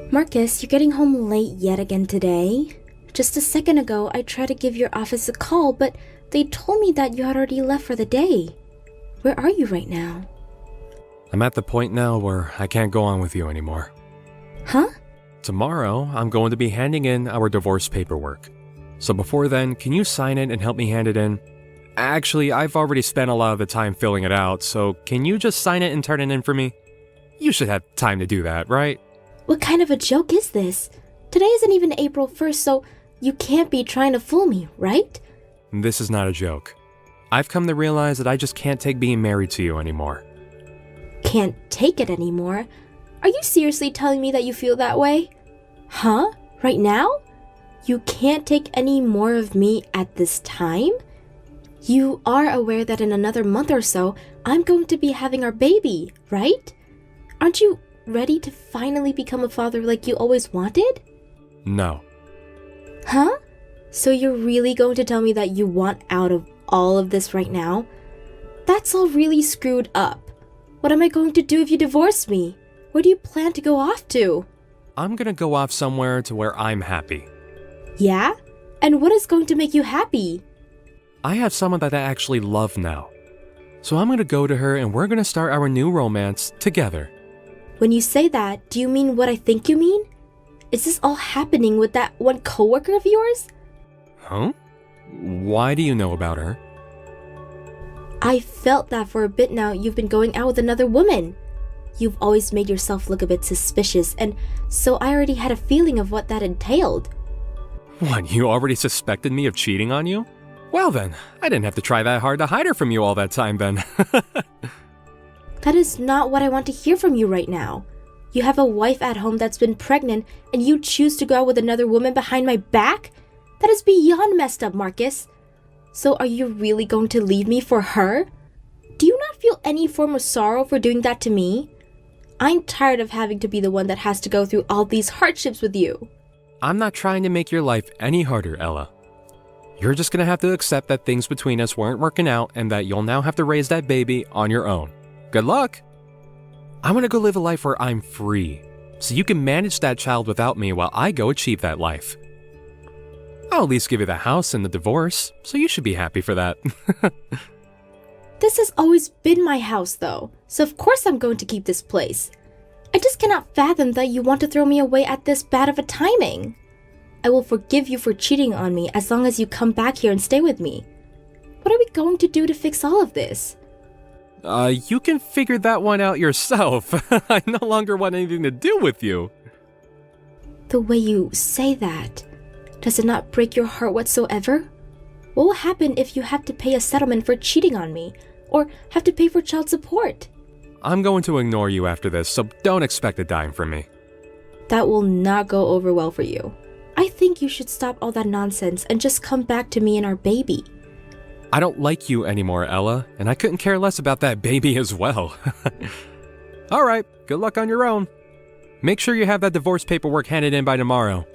Marcus, you're getting home late yet again today. Just a second ago, I tried to give your office a call, but they told me that you had already left for the day. Where are you right now? I'm at the point now where I can't go on with you anymore. Huh? Tomorrow, I'm going to be handing in our divorce paperwork. So before then, can you sign it and help me hand it in? Actually, I've already spent a lot of the time filling it out, so can you just sign it and turn it in for me? You should have time to do that, right? What kind of a joke is this? Today isn't even April 1st, so you can't be trying to fool me, right? This is not a joke. I've come to realize that I just can't take being married to you anymore. Can't take it anymore? Are you seriously telling me that you feel that way? Huh? Right now? You can't take any more of me at this time? You are aware that in another month or so, I'm going to be having our baby, right? Aren't you ready to finally become a father like you always wanted? No. Huh? So you're really going to tell me that you want out of all of this right now? That's all really screwed up. What am I going to do if you divorce me? Where do you plan to go off to? I'm gonna go off somewhere to where I'm happy. Yeah? And what is going to make you happy? I have someone that I actually love now. So I'm gonna go to her and we're gonna start our new romance together. When you say that, do you mean what I think you mean? Is this all happening with that one coworker of yours? Huh? Why do you know about her? I felt that for a bit now you've been going out with another woman. You've always made yourself look a bit suspicious, and so I already had a feeling of what that entailed. What, you already suspected me of cheating on you? Well then, I didn't have to try that hard to hide her from you all that time then. That is not what I want to hear from you right now. You have a wife at home that's been pregnant, and you choose to go out with another woman behind my back? That is beyond messed up, Marcus. So are you really going to leave me for her? Do you not feel any form of sorrow for doing that to me? I'm tired of having to be the one that has to go through all these hardships with you. I'm not trying to make your life any harder, Ella. You're just gonna have to accept that things between us weren't working out and that you'll now have to raise that baby on your own. Good luck! I want to go live a life where I'm free, so you can manage that child without me while I go achieve that life. I'll at least give you the house and the divorce, so you should be happy for that. This has always been my house, though, so of course I'm going to keep this place. I just cannot fathom that you want to throw me away at this bad of a timing. I will forgive you for cheating on me as long as you come back here and stay with me. What are we going to do to fix all of this? You can figure that one out yourself. I no longer want anything to do with you. The way you say that, does it not break your heart whatsoever? What will happen if you have to pay a settlement for cheating on me, or have to pay for child support? I'm going to ignore you after this, so don't expect a dime from me. That will not go over well for you. I think you should stop all that nonsense and just come back to me and our baby. I don't like you anymore, Ella, and I couldn't care less about that baby as well. Alright, good luck on your own. Make sure you have that divorce paperwork handed in by tomorrow.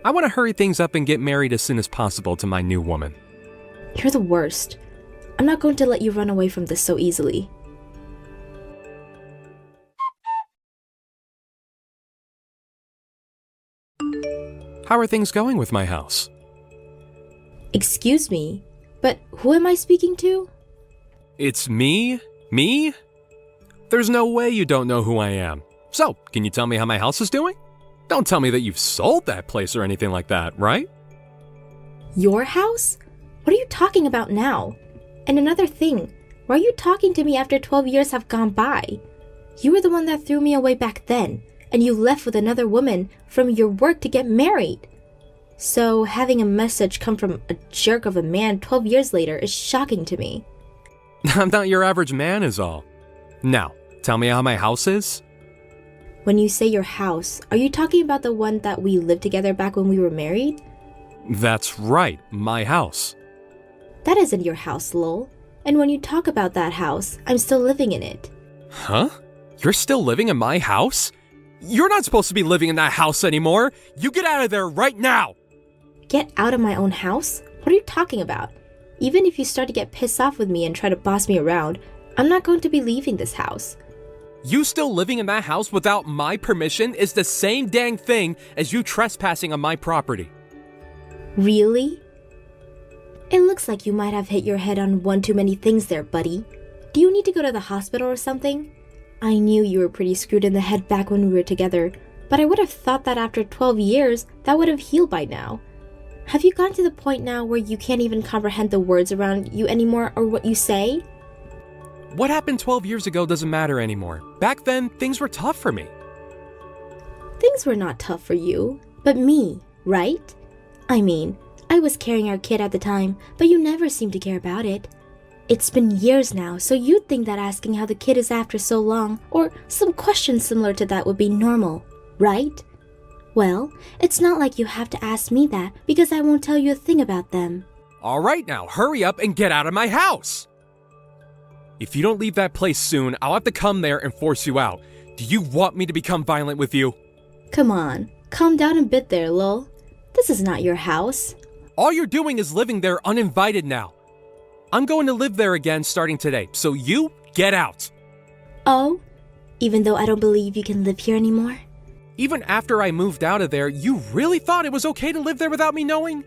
I want to hurry things up and get married as soon as possible to my new woman. You're the worst. I'm not going to let you run away from this so easily. How are things going with my house? Excuse me, but who am I speaking to? It's me? Me? There's no way you don't know who I am. So, can you tell me how my house is doing? Don't tell me that you've sold that place or anything like that, right? Your house? What are you talking about now? And another thing, why are you talking to me after 12 years have gone by? You were the one that threw me away back then, and you left with another woman from your work to get married. So having a message come from a jerk of a man 12 years later is shocking to me. I'm not your average man is all. Now, tell me how my house is? When you say your house, are you talking about the one that we lived together back when we were married? That's right, my house. That isn't your house, lol. And when you talk about that house, I'm still living in it. Huh? You're still living in my house? You're not supposed to be living in that house anymore. You get out of there right now. Get out of my own house? What are you talking about? Even if you start to get pissed off with me and try to boss me around, I'm not going to be leaving this house. You still living in that house without my permission is the same dang thing as you trespassing on my property. Really? It looks like you might have hit your head on one too many things there, buddy. Do you need to go to the hospital or something? I knew you were pretty screwed in the head back when we were together, but I would have thought that after 12 years, that would have healed by now. Have you gotten to the point now where you can't even comprehend the words around you anymore or what you say? What happened 12 years ago doesn't matter anymore. Back then, things were tough for me. Things were not tough for you, but me, right? I mean, I was carrying our kid at the time, but you never seemed to care about it. It's been years now, so you'd think that asking how the kid is after so long, or some question similar to that would be normal, right? Well, it's not like you have to ask me that, because I won't tell you a thing about them. All right now, hurry up and get out of my house! If you don't leave that place soon, I'll have to come there and force you out. Do you want me to become violent with you? Come on, calm down a bit there, lol. This is not your house. All you're doing is living there uninvited now. I'm going to live there again starting today, so you get out. Oh? Even though I don't believe you can live here anymore? Even after I moved out of there, you really thought it was okay to live there without me knowing?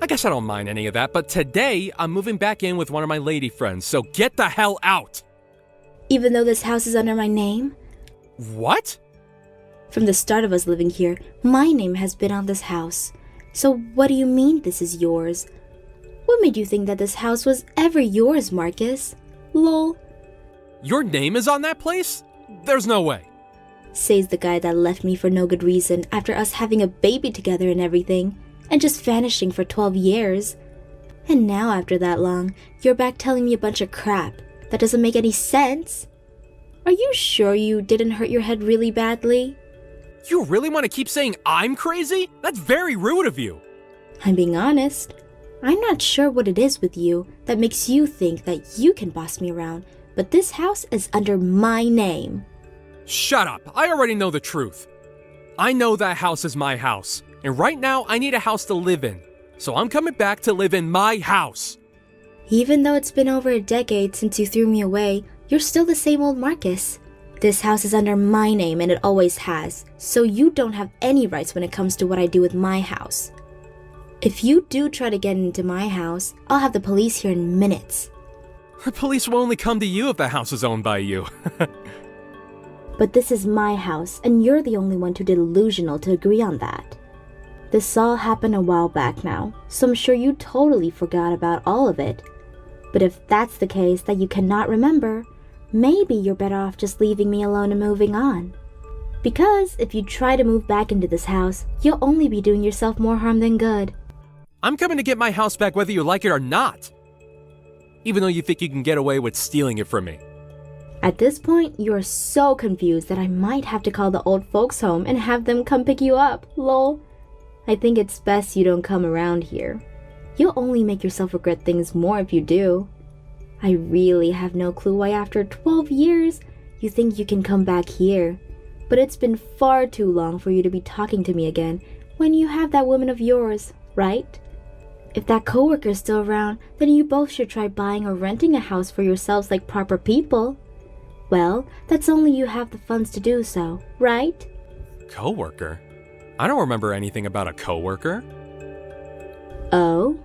I guess I don't mind any of that, but today I'm moving back in with one of my lady friends, so get the hell out! Even though this house is under my name? What? From the start of us living here, my name has been on this house. So what do you mean this is yours? What made you think that this house was ever yours, Marcus? Lol. Your name is on that place? There's no way. Says the guy that left me for no good reason after us having a baby together and everything, and just vanishing for 12 years. And now after that long, you're back telling me a bunch of crap. That doesn't make any sense. Are you sure you didn't hurt your head really badly? You really want to keep saying I'm crazy? That's very rude of you. I'm being honest. I'm not sure what it is with you that makes you think that you can boss me around, but this house is under my name. Shut up. I already know the truth. I know that house is my house, and right now I need a house to live in. So I'm coming back to live in my house. Even though it's been over a decade since you threw me away, you're still the same old Marcus. This house is under my name and it always has, so you don't have any rights when it comes to what I do with my house. If you do try to get into my house, I'll have the police here in minutes. The police will only come to you if the house is owned by you. But this is my house, and you're the only one too delusional to agree on that. This all happened a while back now, so I'm sure you totally forgot about all of it. But if that's the case that you cannot remember, maybe you're better off just leaving me alone and moving on. Because if you try to move back into this house, you'll only be doing yourself more harm than good. I'm coming to get my house back whether you like it or not. Even though you think you can get away with stealing it from me. At this point, you're so confused that I might have to call the old folks home and have them come pick you up, lol. I think it's best you don't come around here. You'll only make yourself regret things more if you do. I really have no clue why after 12 years, you think you can come back here. But it's been far too long for you to be talking to me again when you have that woman of yours, right? If that coworker's still around, then you both should try buying or renting a house for yourselves like proper people. Well, that's only you have the funds to do so, right? Coworker? I don't remember anything about a coworker. Oh?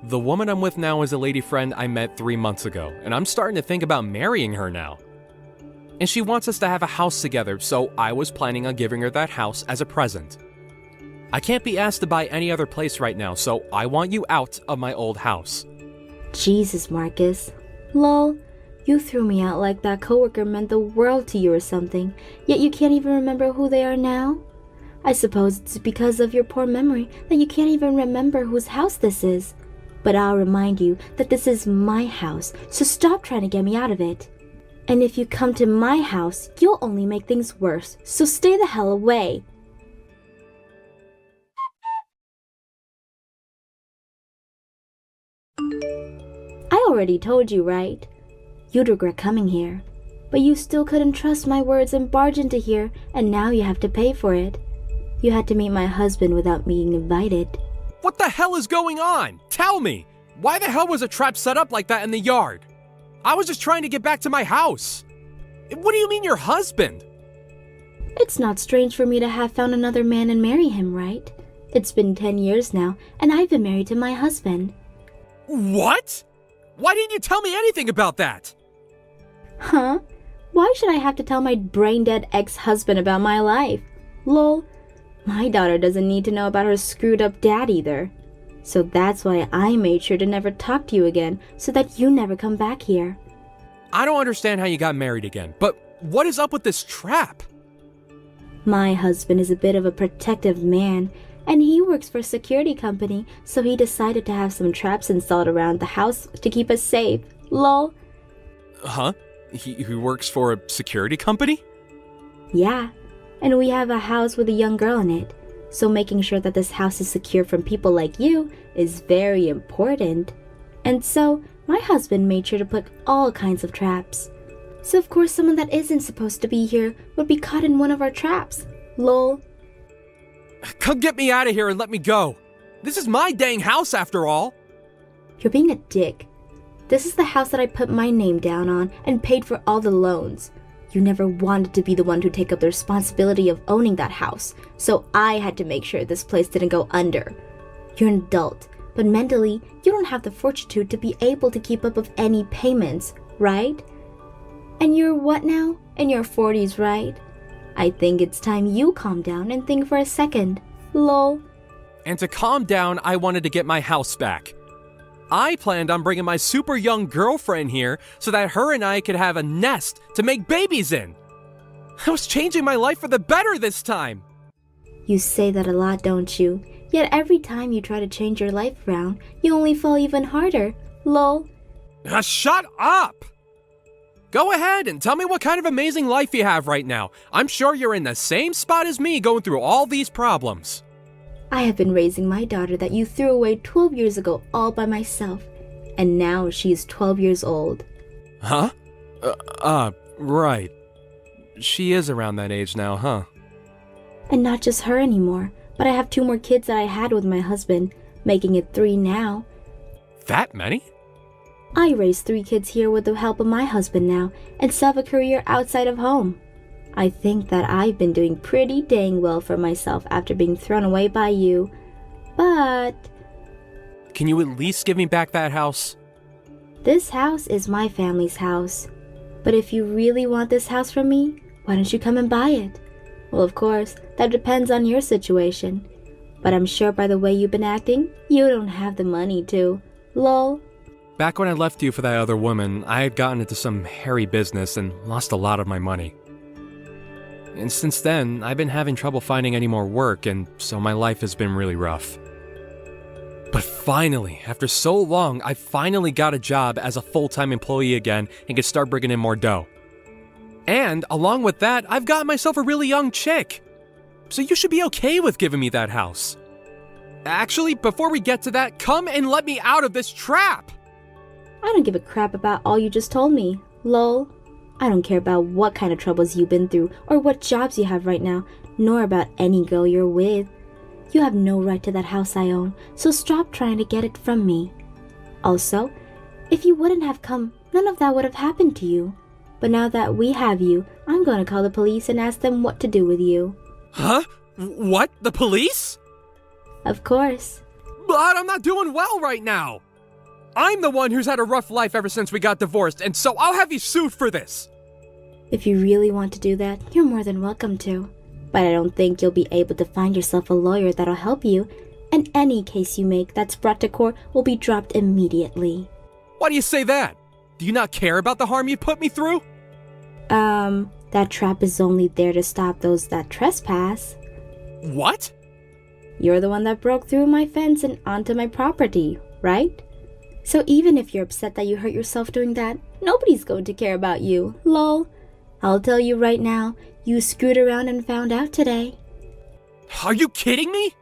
The woman I'm with now is a lady friend I met 3 months ago, and I'm starting to think about marrying her now. And she wants us to have a house together, so I was planning on giving her that house as a present. I can't be asked to buy any other place right now, so I want you out of my old house. Jesus, Marcus. Lol, you threw me out like that coworker meant the world to you or something, yet you can't even remember who they are now? I suppose it's because of your poor memory that you can't even remember whose house this is. But I'll remind you that this is my house, so stop trying to get me out of it. And if you come to my house, you'll only make things worse, so stay the hell away. I already told you, right? You'd regret coming here. But you still couldn't trust my words and barge into here, and now you have to pay for it. You had to meet my husband without being invited. What the hell is going on? Tell me! Why the hell was a trap set up like that in the yard? I was just trying to get back to my house. What do you mean your husband? It's not strange for me to have found another man and marry him, right? It's been 10 years now, and I've been married to my husband. What? Why didn't you tell me anything about that? Huh? Why should I have to tell my brain-dead ex-husband about my life? Lol. My daughter doesn't need to know about her screwed-up dad either. So that's why I made sure to never talk to you again, so that you never come back here. I don't understand how you got married again, but what is up with this trap? My husband is a bit of a protective man, and he works for a security company, so he decided to have some traps installed around the house to keep us safe. Lol. Huh? He works for a security company? Yeah, and we have a house with a young girl in it, so making sure that this house is secure from people like you is very important. And so, my husband made sure to put all kinds of traps. So of course someone that isn't supposed to be here would be caught in one of our traps. Lol. Come get me out of here and let me go. This is my dang house after all. You're being a dick. This is the house that I put my name down on and paid for all the loans. You never wanted to be the one to take up the responsibility of owning that house, so I had to make sure this place didn't go under. You're an adult, but mentally, you don't have the fortitude to be able to keep up with any payments, right? And you're what now? In your 40s, right? I think it's time you calm down and think for a second. Lol. And to calm down, I wanted to get my house back. I planned on bringing my super young girlfriend here so that her and I could have a nest to make babies in. I was changing my life for the better this time. You say that a lot, don't you? Yet every time you try to change your life around, you only fall even harder. Lol. Shut up! Go ahead and tell me what kind of amazing life you have right now. I'm sure you're in the same spot as me going through all these problems. I have been raising my daughter that you threw away 12 years ago all by myself. And now she is 12 years old. Huh? Right. She is around that age now, huh? And not just her anymore, but I have 2 more kids that I had with my husband, making it 3 now. That many? I raised 3 kids here with the help of my husband now, and still have a career outside of home. I think that I've been doing pretty dang well for myself after being thrown away by you. But Can you at least give me back that house? this house is my family's house. But if you really want this house from me, why don't you come and buy it? Well, of course, that depends on your situation. But I'm sure by the way you've been acting, you don't have the money to. Lol. Back when I left you for that other woman, I had gotten into some hairy business and lost a lot of my money. And since then, I've been having trouble finding any more work, and so my life has been really rough. But finally, after so long, I finally got a job as a full-time employee again and could start bringing in more dough. And along with that, I've got myself a really young chick. So you should be okay with giving me that house. Actually, before we get to that, come and let me out of this trap! I don't give a crap about all you just told me. Lol. I don't care about what kind of troubles you've been through or what jobs you have right now, nor about any girl you're with. You have no right to that house I own, so stop trying to get it from me. Also, if you wouldn't have come, none of that would have happened to you. But now that we have you, I'm going to call the police and ask them what to do with you. Huh? What? The police? Of course. But I'm not doing well right now. I'm the one who's had a rough life ever since we got divorced, and so I'll have you sued for this. If you really want to do that, you're more than welcome to. But I don't think you'll be able to find yourself a lawyer that'll help you, and any case you make that's brought to court will be dropped immediately. Why do you say that? Do you not care about the harm you put me through? That trap is only there to stop those that trespass. What? You're the one that broke through my fence and onto my property, right? So even if you're upset that you hurt yourself doing that, nobody's going to care about you, lol. I'll tell you right now, you screwed around and found out today. Are you kidding me?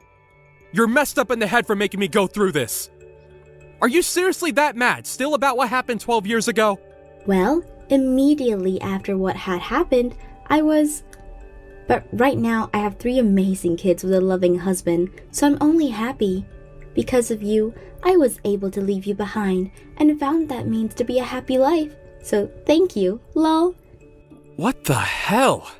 You're messed up in the head for making me go through this. Are you seriously that mad still about what happened 12 years ago? Well, immediately after what had happened, But right now, I have 3 amazing kids with a loving husband, so I'm only happy. Because of you, I was able to leave you behind and found that means to be a happy life. So thank you, lol. What the hell?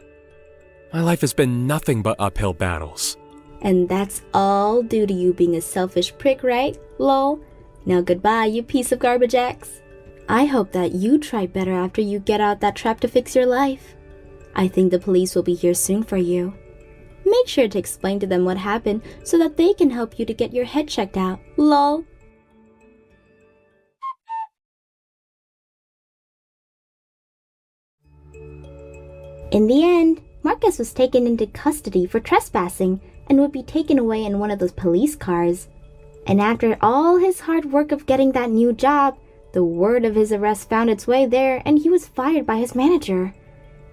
My life has been nothing but uphill battles. And that's all due to you being a selfish prick, right? Lol. Now goodbye, you piece of garbage X. I hope that you try better after you get out that trap to fix your life. I think the police will be here soon for you. Make sure to explain to them what happened so that they can help you to get your head checked out. Lol. In the end, Marcus was taken into custody for trespassing and would be taken away in one of those police cars. And after all his hard work of getting that new job, the word of his arrest found its way there and he was fired by his manager.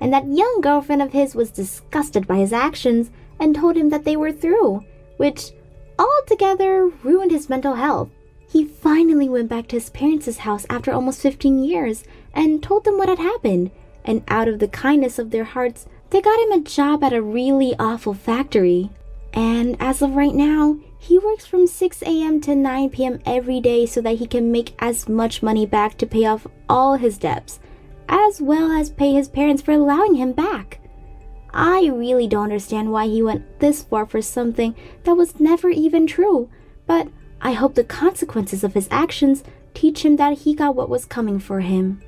And that young girlfriend of his was disgusted by his actions and told him that they were through, which altogether ruined his mental health. He finally went back to his parents' house after almost 15 years and told them what had happened. And out of the kindness of their hearts, they got him a job at a really awful factory. And as of right now, he works from 6 a.m. to 9 p.m. every day so that he can make as much money back to pay off all his debts, as well as pay his parents for allowing him back. I really don't understand why he went this far for something that was never even true, but I hope the consequences of his actions teach him that he got what was coming for him.